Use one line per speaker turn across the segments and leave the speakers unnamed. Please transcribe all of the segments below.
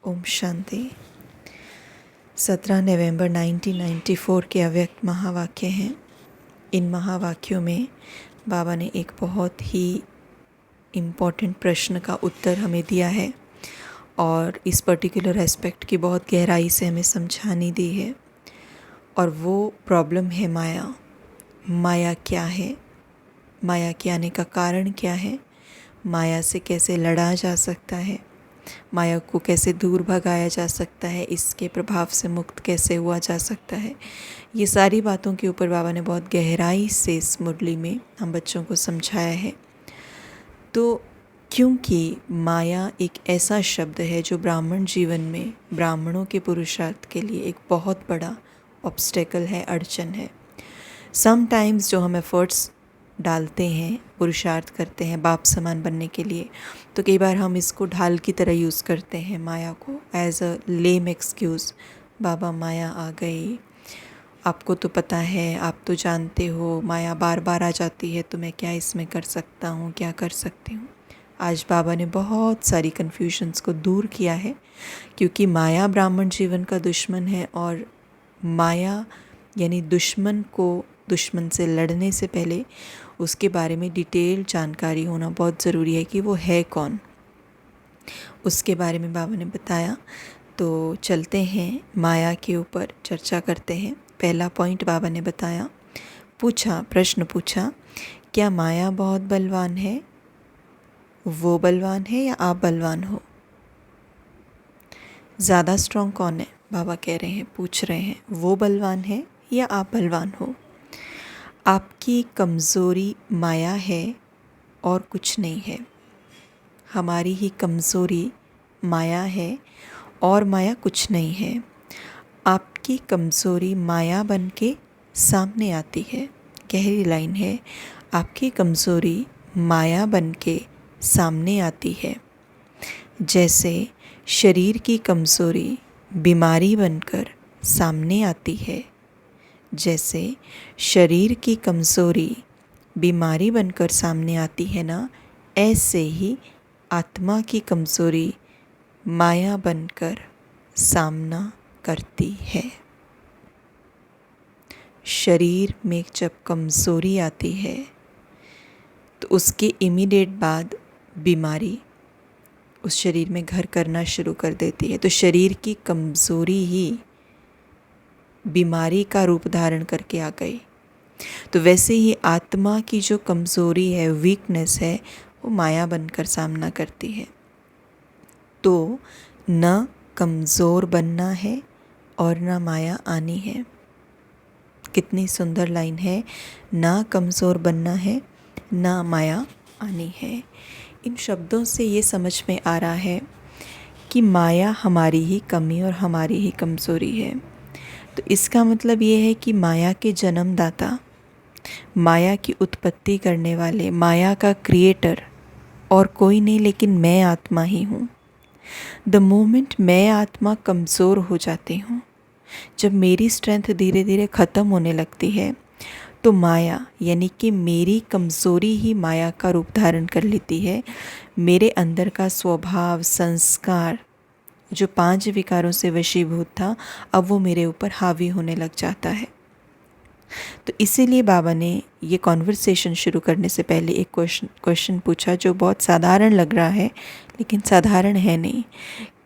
ओम शांति। 17 नवंबर 1994 के अव्यक्त महावाक्य हैं। इन महावाक्यों में बाबा ने एक बहुत ही इम्पॉर्टेंट प्रश्न का उत्तर हमें दिया है और इस पर्टिकुलर एस्पेक्ट की बहुत गहराई से हमें समझानी दी है। और वो प्रॉब्लम है माया। माया क्या है? माया के आने का कारण क्या है? माया से कैसे लड़ा जा सकता है? माया को कैसे दूर भगाया जा सकता है? इसके प्रभाव से मुक्त कैसे हुआ जा सकता है? ये सारी बातों के ऊपर बाबा ने बहुत गहराई से इस मुरली में हम बच्चों को समझाया है। तो क्योंकि माया एक ऐसा शब्द है जो ब्राह्मण जीवन में ब्राह्मणों के पुरुषार्थ के लिए एक बहुत बड़ा ऑब्स्टेकल है, अड़चन है। समटाइम्स जो हम एफ़र्ट्स डालते हैं, पुरुषार्थ करते हैं बाप समान बनने के लिए, तो कई बार हम इसको ढाल की तरह यूज़ करते हैं माया को एज अ लेम एक्सक्यूज़। बाबा माया आ गई, आपको तो पता है, आप तो जानते हो, माया बार बार आ जाती है तो मैं क्या इसमें कर सकता हूँ, क्या कर सकती हूँ। आज बाबा ने बहुत सारी कन्फ्यूजन्स को दूर किया है, क्योंकि माया ब्राह्मण जीवन का दुश्मन है और माया यानी दुश्मन को दुश्मन से लड़ने से पहले उसके बारे में डिटेल जानकारी होना बहुत ज़रूरी है कि वो है कौन। उसके बारे में बाबा ने बताया। तो चलते हैं माया के ऊपर चर्चा करते हैं। पहला पॉइंट बाबा ने बताया, प्रश्न पूछा, क्या माया बहुत बलवान है? वो बलवान है या आप बलवान हो? ज़्यादा स्ट्रॉन्ग कौन है? बाबा कह रहे हैं, पूछ रहे हैं, वो बलवान है या आप बलवान हो? आपकी कमज़ोरी माया है और कुछ नहीं है। हमारी ही कमज़ोरी माया है और माया कुछ नहीं है। आपकी कमज़ोरी माया बन के सामने आती है। गहरी लाइन है, आपकी कमज़ोरी माया बन के सामने आती है। जैसे शरीर की कमज़ोरी बीमारी बनकर सामने आती है, जैसे शरीर की कमज़ोरी बीमारी बनकर सामने आती है ना, ऐसे ही आत्मा की कमज़ोरी माया बनकर सामना करती है। शरीर में जब कमज़ोरी आती है तो उसके इमीडिएट बाद बीमारी उस शरीर में घर करना शुरू कर देती है। तो शरीर की कमज़ोरी ही बीमारी का रूप धारण करके आ गई। तो वैसे ही आत्मा की जो कमज़ोरी है, वीकनेस है, वो माया बनकर सामना करती है। तो न कमज़ोर बनना है और न माया आनी है। कितनी सुंदर लाइन है, ना कमज़ोर बनना है, ना माया आनी है। इन शब्दों से ये समझ में आ रहा है कि माया हमारी ही कमी और हमारी ही कमज़ोरी है। तो इसका मतलब ये है कि माया के जन्मदाता, माया की उत्पत्ति करने वाले, माया का क्रिएटर और कोई नहीं लेकिन मैं आत्मा ही हूँ। द मोमेंट मैं आत्मा कमज़ोर हो जाती हूँ, जब मेरी स्ट्रेंथ धीरे धीरे ख़त्म होने लगती है, तो माया यानी कि मेरी कमज़ोरी ही माया का रूप धारण कर लेती है। मेरे अंदर का स्वभाव, संस्कार जो 5 विकारों से वशीभूत था, अब वो मेरे ऊपर हावी होने लग जाता है। तो इसीलिए बाबा ने ये कॉन्वर्सेशन शुरू करने से पहले एक क्वेश्चन पूछा जो बहुत साधारण लग रहा है, लेकिन साधारण है नहीं।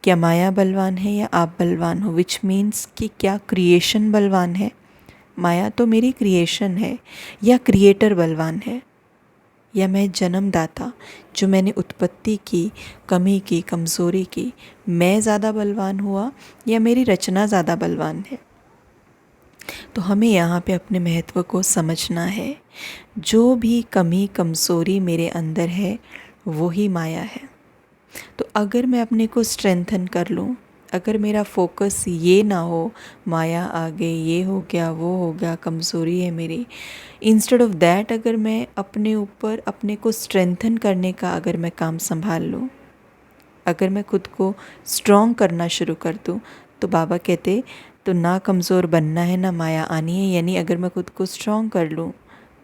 क्या माया बलवान है या आप बलवान हो? विच मीन्स कि क्या क्रिएशन बलवान है? माया तो मेरी क्रिएशन है, या क्रिएटर बलवान है, या मैं जन्मदाता जो मैंने उत्पत्ति की, कमी की, कमज़ोरी की, मैं ज़्यादा बलवान हुआ या मेरी रचना ज़्यादा बलवान है? तो हमें यहाँ पे अपने महत्व को समझना है। जो भी कमी कमज़ोरी मेरे अंदर है वो ही माया है। तो अगर मैं अपने को स्ट्रेंथन कर लूँ, अगर मेरा फोकस ये ना हो माया आ गई, ये हो गया, वो हो गया, कमज़ोरी है मेरी, इंस्टेड ऑफ दैट अगर मैं अपने ऊपर अपने को स्ट्रेंथन करने का अगर मैं काम संभाल लूँ, अगर मैं खुद को स्ट्रॉन्ग करना शुरू कर दूँ, तो बाबा कहते तो ना कमज़ोर बनना है ना माया आनी है। यानी अगर मैं खुद को स्ट्रॉन्ग कर लूँ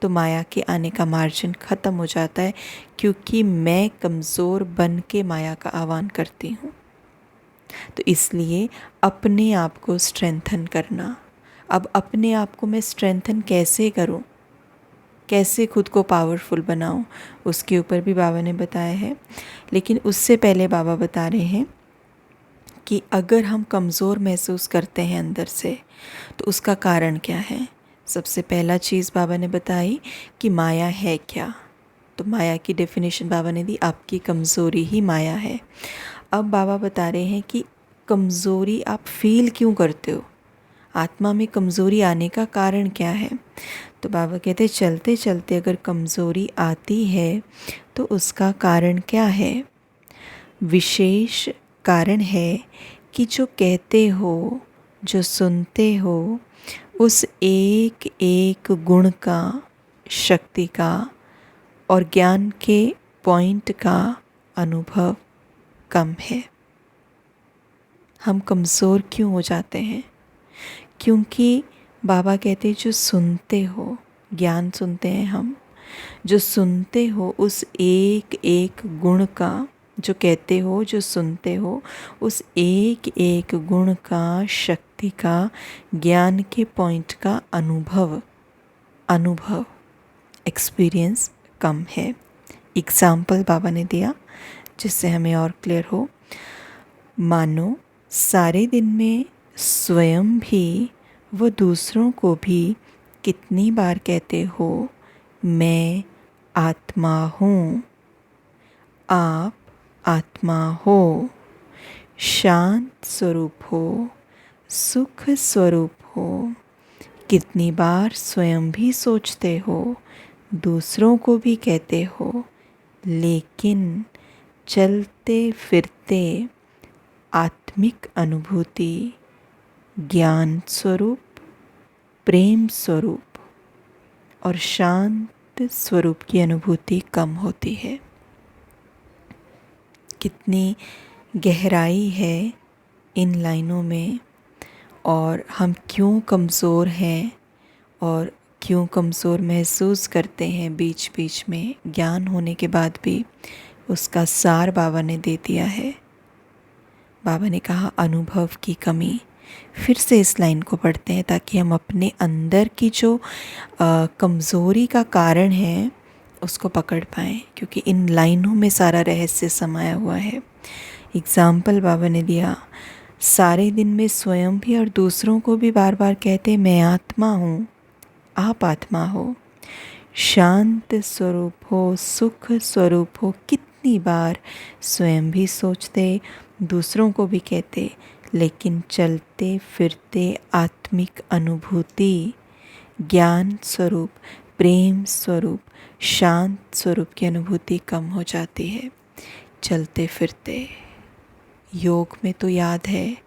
तो माया के आने का मार्जिन ख़त्म हो जाता है, क्योंकि मैं कमज़ोर बन के माया का आह्वान करती हूँ। तो इसलिए अपने आप को स्ट्रेंथन करना। अब अपने आप को मैं स्ट्रेंथन कैसे करूं, कैसे खुद को पावरफुल बनाऊं, उसके ऊपर भी बाबा ने बताया है। लेकिन उससे पहले बाबा बता रहे हैं कि अगर हम कमज़ोर महसूस करते हैं अंदर से तो उसका कारण क्या है। सबसे पहला चीज़ बाबा ने बताई कि माया है क्या। तो माया की डेफिनेशन बाबा ने दी, आपकी कमज़ोरी ही माया है। अब बाबा बता रहे हैं कि कमज़ोरी आप फील क्यों करते हो, आत्मा में कमज़ोरी आने का कारण क्या है। तो बाबा कहते चलते चलते अगर कमज़ोरी आती है तो उसका कारण क्या है। विशेष कारण है कि जो कहते हो, जो सुनते हो, उस एक एक गुण का, शक्ति का और ज्ञान के पॉइंट का अनुभव कम है। हम कमज़ोर क्यों हो जाते हैं, क्योंकि बाबा कहते जो सुनते हो, ज्ञान सुनते हैं हम, जो सुनते हो उस एक एक गुण का, जो कहते हो, जो सुनते हो, उस एक एक गुण का, शक्ति का, ज्ञान के पॉइंट का अनुभव एक्सपीरियंस कम है। एग्ज़ाम्पल बाबा ने दिया जिससे हमें और क्लियर हो। मानो सारे दिन में स्वयं भी व दूसरों को भी कितनी बार कहते हो, मैं आत्मा हूँ, आप आत्मा हो, शांत स्वरूप हो, सुख स्वरूप हो। कितनी बार स्वयं भी सोचते हो, दूसरों को भी कहते हो, लेकिन चलते फिरते आत्मिक अनुभूति, ज्ञान स्वरूप, प्रेम स्वरूप और शांत स्वरूप की अनुभूति कम होती है। कितनी गहराई है इन लाइनों में, और हम क्यों कमज़ोर हैं और क्यों कमज़ोर महसूस करते हैं बीच बीच में, ज्ञान होने के बाद भी उसका सार बाबा ने दे दिया है। बाबा ने कहा अनुभव की कमी। फिर से इस लाइन को पढ़ते हैं ताकि हम अपने अंदर की जो कमज़ोरी का कारण है उसको पकड़ पाएँ, क्योंकि इन लाइनों में सारा रहस्य समाया हुआ है। एग्ज़ाम्पल बाबा ने दिया, सारे दिन में स्वयं भी और दूसरों को भी बार बार कहते मैं आत्मा हूँ, आप आत्मा हो, शांत स्वरूप हो, सुख स्वरूप हो। कितनी बार स्वयं भी सोचते, दूसरों को भी कहते, लेकिन चलते फिरते आत्मिक अनुभूति, ज्ञान स्वरूप, प्रेम स्वरूप, शांत स्वरूप की अनुभूति कम हो जाती है। चलते फिरते योग में तो याद है,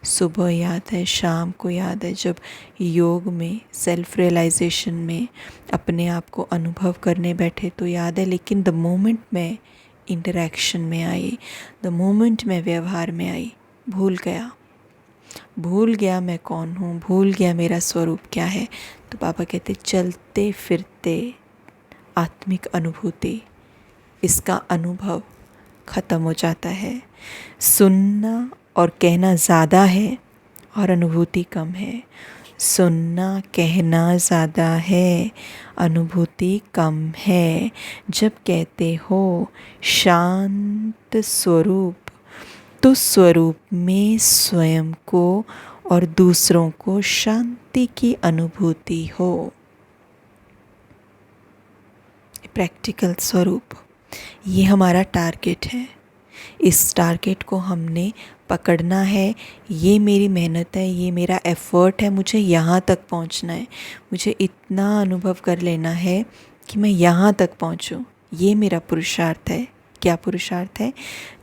सुबह याद है, शाम को याद है, जब योग में सेल्फ रियलाइजेशन में अपने आप को अनुभव करने बैठे तो याद है। लेकिन द मोमेंट मैं इंटरेक्शन में आई, द मोमेंट मैं व्यवहार में आई, भूल गया मैं कौन हूँ, भूल गया मेरा स्वरूप क्या है। तो बाबा कहते चलते फिरते आत्मिक अनुभूति, इसका अनुभव ख़त्म हो जाता है। सुनना और कहना ज़्यादा है और अनुभूति कम है। सुनना कहना ज़्यादा है, अनुभूति कम है। जब कहते हो शांत स्वरूप, तो स्वरूप में स्वयं को और दूसरों को शांति की अनुभूति हो। प्रैक्टिकल स्वरूप, ये हमारा टारगेट है। इस टारगेट को हमने पकड़ना है। ये मेरी मेहनत है, ये मेरा एफ़र्ट है, मुझे यहाँ तक पहुँचना है, मुझे इतना अनुभव कर लेना है कि मैं यहाँ तक पहुँचूँ। ये मेरा पुरुषार्थ है। क्या पुरुषार्थ है?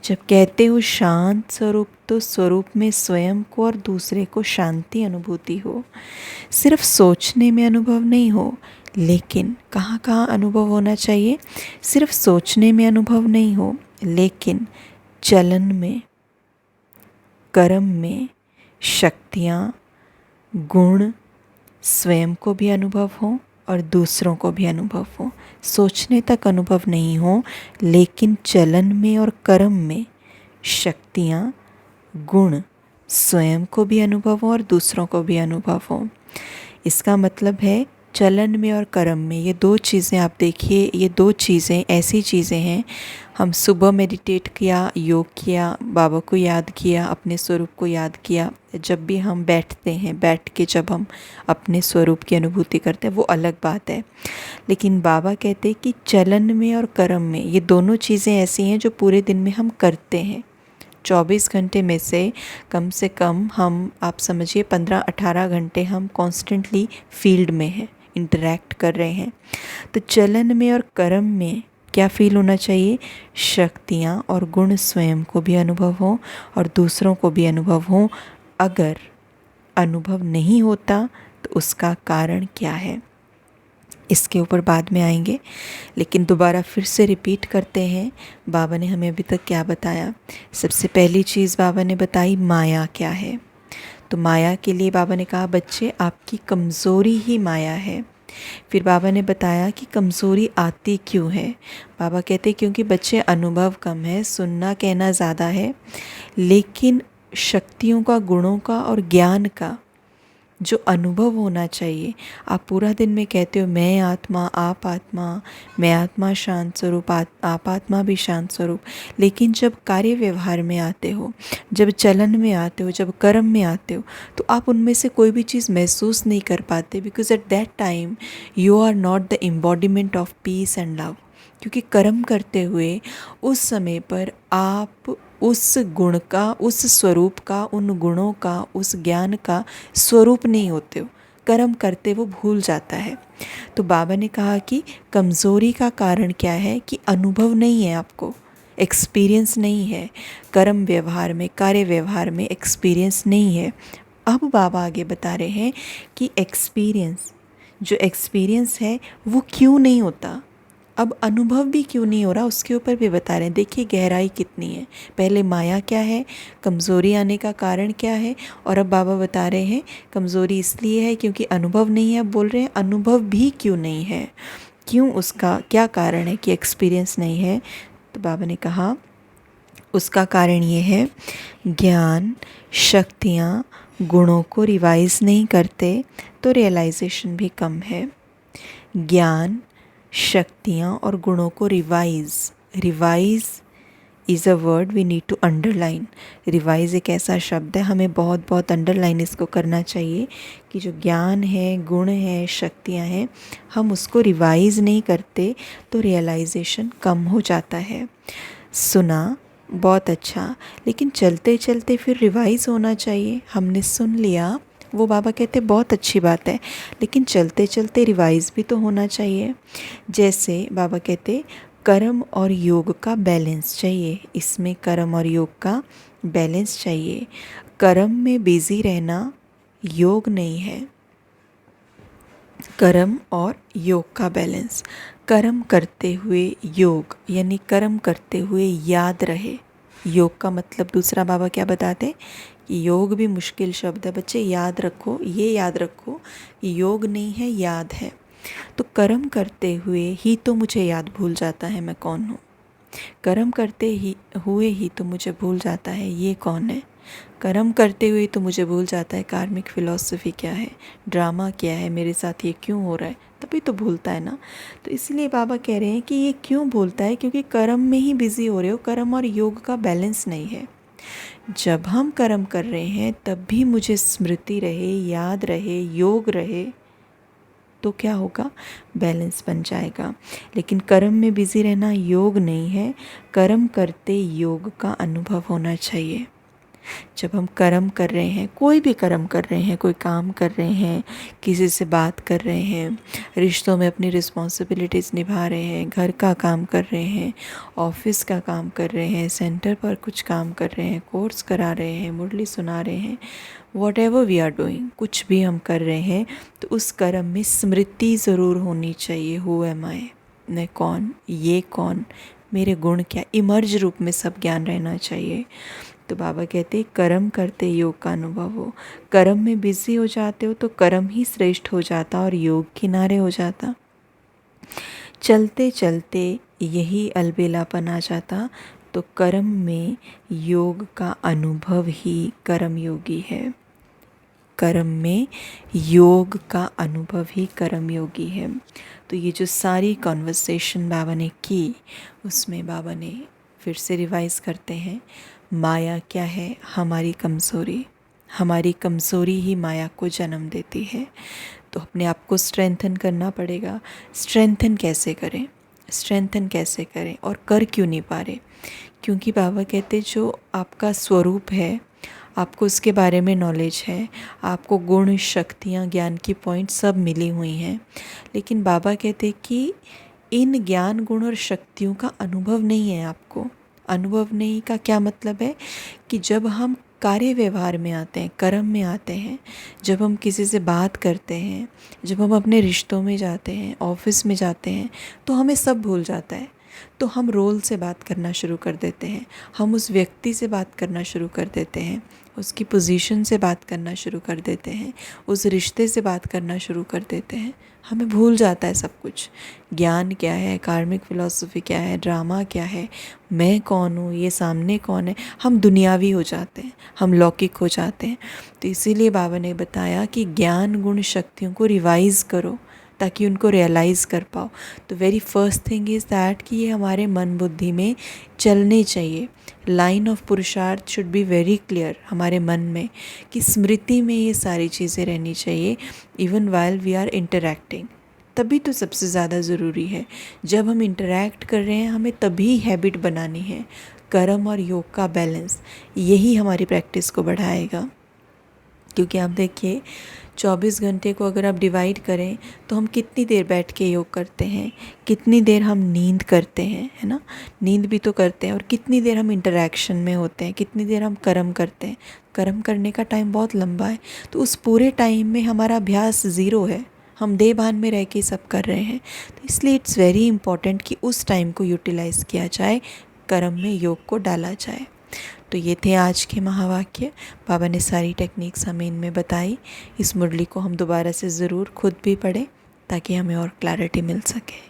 जब कहते हो शांत स्वरूप, तो स्वरूप में स्वयं को और दूसरे को शांति अनुभूति हो। सिर्फ सोचने में अनुभव नहीं हो, लेकिन कहाँ कहाँ अनुभव होना चाहिए? सिर्फ सोचने में अनुभव नहीं हो, लेकिन चलन में, कर्म में, शक्तियाँ, गुण स्वयं को भी अनुभव हो और दूसरों को भी अनुभव हो। सोचने तक अनुभव नहीं हो, लेकिन चलन में और कर्म में शक्तियाँ, गुण स्वयं को भी अनुभव हो और दूसरों को भी अनुभव हो। इसका मतलब है चलन में और कर्म में, ये दो चीज़ें आप देखिए, ये दो चीज़ें ऐसी चीज़ें हैं। हम सुबह मेडिटेट किया, योग किया, बाबा को याद किया, अपने स्वरूप को याद किया। जब भी हम बैठते हैं, बैठ के जब हम अपने स्वरूप की अनुभूति करते हैं वो अलग बात है। लेकिन बाबा कहते हैं कि चलन में और कर्म में ये दोनों चीज़ें ऐसी हैं जो पूरे दिन में हम करते हैं। 24 घंटे में से कम हम, आप समझिए 15-18 घंटे हम कॉन्स्टेंटली फील्ड में हैं, इंटरेक्ट कर रहे हैं। तो चलन में और कर्म में क्या फील होना चाहिए? शक्तियाँ और गुण स्वयं को भी अनुभव हो और दूसरों को भी अनुभव हो। अगर अनुभव नहीं होता तो उसका कारण क्या है, इसके ऊपर बाद में आएंगे। लेकिन दोबारा फिर से रिपीट करते हैं, बाबा ने हमें अभी तक क्या बताया। सबसे पहली चीज़ बाबा ने बताई माया क्या है। तो माया के लिए बाबा ने कहा बच्चे आपकी कमज़ोरी ही माया है। फिर बाबा ने बताया कि कमज़ोरी आती क्यों है। बाबा कहते क्योंकि बच्चे अनुभव कम है, सुनना कहना ज़्यादा है, लेकिन शक्तियों का, गुणों का और ज्ञान का जो अनुभव होना चाहिए। आप पूरा दिन में कहते हो मैं आत्मा, आप आत्मा, मैं आत्मा शांत स्वरूप, आप आत्मा भी शांत स्वरूप, लेकिन जब कार्य व्यवहार में आते हो, जब चलन में आते हो, जब कर्म में आते हो, तो आप उनमें से कोई भी चीज़ महसूस नहीं कर पाते, because at that time you are not the embodiment of peace and love. क्योंकि कर्म करते हुए उस समय पर आप उस गुण का, उस स्वरूप का, उन गुणों का, उस ज्ञान का स्वरूप नहीं होते हो। कर्म करते वो भूल जाता है। तो बाबा ने कहा कि कमज़ोरी का कारण क्या है कि अनुभव नहीं है, आपको एक्सपीरियंस नहीं है, कर्म व्यवहार में, कार्य व्यवहार में एक्सपीरियंस नहीं है। अब बाबा आगे बता रहे हैं कि जो एक्सपीरियंस है वो क्यों नहीं होता, अब अनुभव भी क्यों नहीं हो रहा, उसके ऊपर भी बता रहे हैं। देखिए गहराई कितनी है। पहले माया क्या है, कमज़ोरी आने का कारण क्या है, और अब बाबा बता रहे हैं कमज़ोरी इसलिए है क्योंकि अनुभव नहीं है। अब बोल रहे हैं अनुभव भी क्यों नहीं है, क्यों, उसका क्या कारण है कि एक्सपीरियंस नहीं है। तो बाबा ने कहा उसका कारण ये है, ज्ञान, शक्तियाँ, गुणों को रिवाइज़ नहीं करते तो रियलाइजेशन भी कम है। ज्ञान, शक्तियाँ और गुणों को revise is a word we need to underline. Revise एक ऐसा शब्द है, हमें बहुत बहुत अंडरलाइन इसको करना चाहिए कि जो ज्ञान है, गुण है, शक्तियाँ हैं, हम उसको रिवाइज़ नहीं करते तो रियलाइजेशन कम हो जाता है। सुना बहुत अच्छा, लेकिन चलते चलते फिर रिवाइज़ होना चाहिए। हमने सुन लिया, वो बाबा कहते बहुत अच्छी बात है, लेकिन चलते चलते रिवाइज़ भी तो होना चाहिए। जैसे बाबा कहते कर्म और योग का बैलेंस चाहिए, इसमें कर्म और योग का बैलेंस चाहिए। कर्म में बिज़ी रहना योग नहीं है। कर्म और योग का बैलेंस, कर्म करते हुए योग, यानी कर्म करते हुए याद रहे। योग का मतलब दूसरा बाबा क्या बताते हैं कि योग भी मुश्किल शब्द है बच्चे, याद रखो, ये याद रखो कि योग नहीं है, याद है। तो कर्म करते हुए ही तो मुझे याद भूल जाता है मैं कौन हूँ, कर्म करते ही हुए ही तो मुझे भूल जाता है ये कौन है, कर्म करते हुए तो मुझे भूल जाता है कार्मिक फ़िलॉसफी क्या है, ड्रामा क्या है, मेरे साथ ये क्यों हो रहा है, तभी तो भूलता है ना। तो इसलिए बाबा कह रहे हैं कि ये क्यों भूलता है, क्योंकि कर्म में ही बिज़ी हो रहे हो, कर्म और योग का बैलेंस नहीं है। जब हम कर्म कर रहे हैं तब भी मुझे स्मृति रहे, याद रहे, योग रहे, तो क्या होगा, बैलेंस बन जाएगा। लेकिन कर्म में बिज़ी रहना योग नहीं है, कर्म करते योग का अनुभव होना चाहिए। जब हम कर्म कर रहे हैं, कोई भी कर्म कर रहे हैं, कोई काम कर रहे हैं, किसी से बात कर रहे हैं, रिश्तों में अपनी रिस्पॉन्सिबिलिटीज़ निभा रहे हैं, घर का काम कर रहे हैं, ऑफिस का काम कर रहे हैं, सेंटर पर कुछ काम कर रहे हैं, कोर्स करा रहे हैं, मुरली सुना रहे हैं, whatever we are doing, कुछ भी हम कर रहे हैं, तो उस कर्म में स्मृति ज़रूर होनी चाहिए। हु एम आई, मैं कौन, ये कौन, मेरे गुण क्या, इमर्ज रूप में सब ज्ञान रहना चाहिए। तो बाबा कहते कर्म करते योग का अनुभव हो। कर्म में बिज़ी हो जाते हो तो कर्म ही श्रेष्ठ हो जाता और योग किनारे हो जाता। चलते चलते यही अलबेलापन आ जाता तो कर्म में योग का अनुभव ही कर्म योगी है। कर्म में योग का अनुभव ही कर्म योगी है। तो ये जो सारी कॉन्वर्सेशन बाबा ने की, उसमें बाबा ने फिर से रिवाइज़ करते हैं, माया क्या है? हमारी कमज़ोरी। हमारी कमज़ोरी ही माया को जन्म देती है। तो अपने आप को स्ट्रेंथन करना पड़ेगा। स्ट्रेंथन कैसे करें? स्ट्रेंथन कैसे करें और कर क्यों नहीं पा रहे? क्योंकि बाबा कहते जो आपका स्वरूप है, आपको उसके बारे में नॉलेज है, आपको गुण, शक्तियाँ, ज्ञान की पॉइंट सब मिली हुई हैं, लेकिन बाबा कहते कि इन ज्ञान, गुण और शक्तियों का अनुभव नहीं है आपको। अनुभव नहीं का क्या मतलब है कि जब हम कार्य व्यवहार में आते हैं, कर्म में आते हैं, जब हम किसी से बात करते हैं, जब हम अपने रिश्तों में जाते हैं, ऑफिस में जाते हैं, तो हमें सब भूल जाता है। तो हम रोल से बात करना शुरू कर देते हैं, हम उस व्यक्ति से बात करना शुरू कर देते हैं, उसकी पोजीशन से बात करना शुरू कर देते हैं, उस रिश्ते से बात करना शुरू कर देते हैं। हमें भूल जाता है सब कुछ। ज्ञान क्या है, कार्मिक फ़िलॉसफी क्या है, ड्रामा क्या है, मैं कौन हूँ, ये सामने कौन है, हम दुनियावी हो जाते हैं, हम लौकिक हो जाते हैं। तो इसीलिए बाबा ने बताया कि ज्ञान, गुण, शक्तियों को रिवाइज़ करो ताकि उनको रियलाइज़ कर पाओ। तो very first thing is that कि ये हमारे मन बुद्धि में चलने चाहिए। लाइन ऑफ पुरुषार्थ शुड बी वेरी क्लियर हमारे मन में, कि स्मृति में ये सारी चीज़ें रहनी चाहिए even while we are interacting. तभी तो सबसे ज़्यादा ज़रूरी है। जब हम इंटरैक्ट कर रहे हैं हमें तभी हैबिट बनानी है। कर्म और योग का बैलेंस, यही हमारी प्रैक्टिस को बढ़ाएगा। क्योंकि आप देखिए 24 घंटे को अगर आप डिवाइड करें तो हम कितनी देर बैठ के योग करते हैं, कितनी देर हम नींद करते हैं, है ना, नींद भी तो करते हैं, और कितनी देर हम इंटरैक्शन में होते हैं, कितनी देर हम कर्म करते हैं। कर्म करने का टाइम बहुत लंबा है, तो उस पूरे टाइम में हमारा अभ्यास ज़ीरो है, हम देह भान में रह के सब कर रहे हैं। तो इसलिए इट्स वेरी इंपॉर्टेंट कि उस टाइम को यूटिलाइज़ किया जाए, कर्म में योग को डाला जाए। तो ये थे आज के महावाक्य। बाबा ने सारी टेक्निक्स हमें इनमें बताई। इस मुरली को हम दोबारा से ज़रूर खुद भी पढ़ें ताकि हमें और क्लैरिटी मिल सके।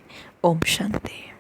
ओम शांति।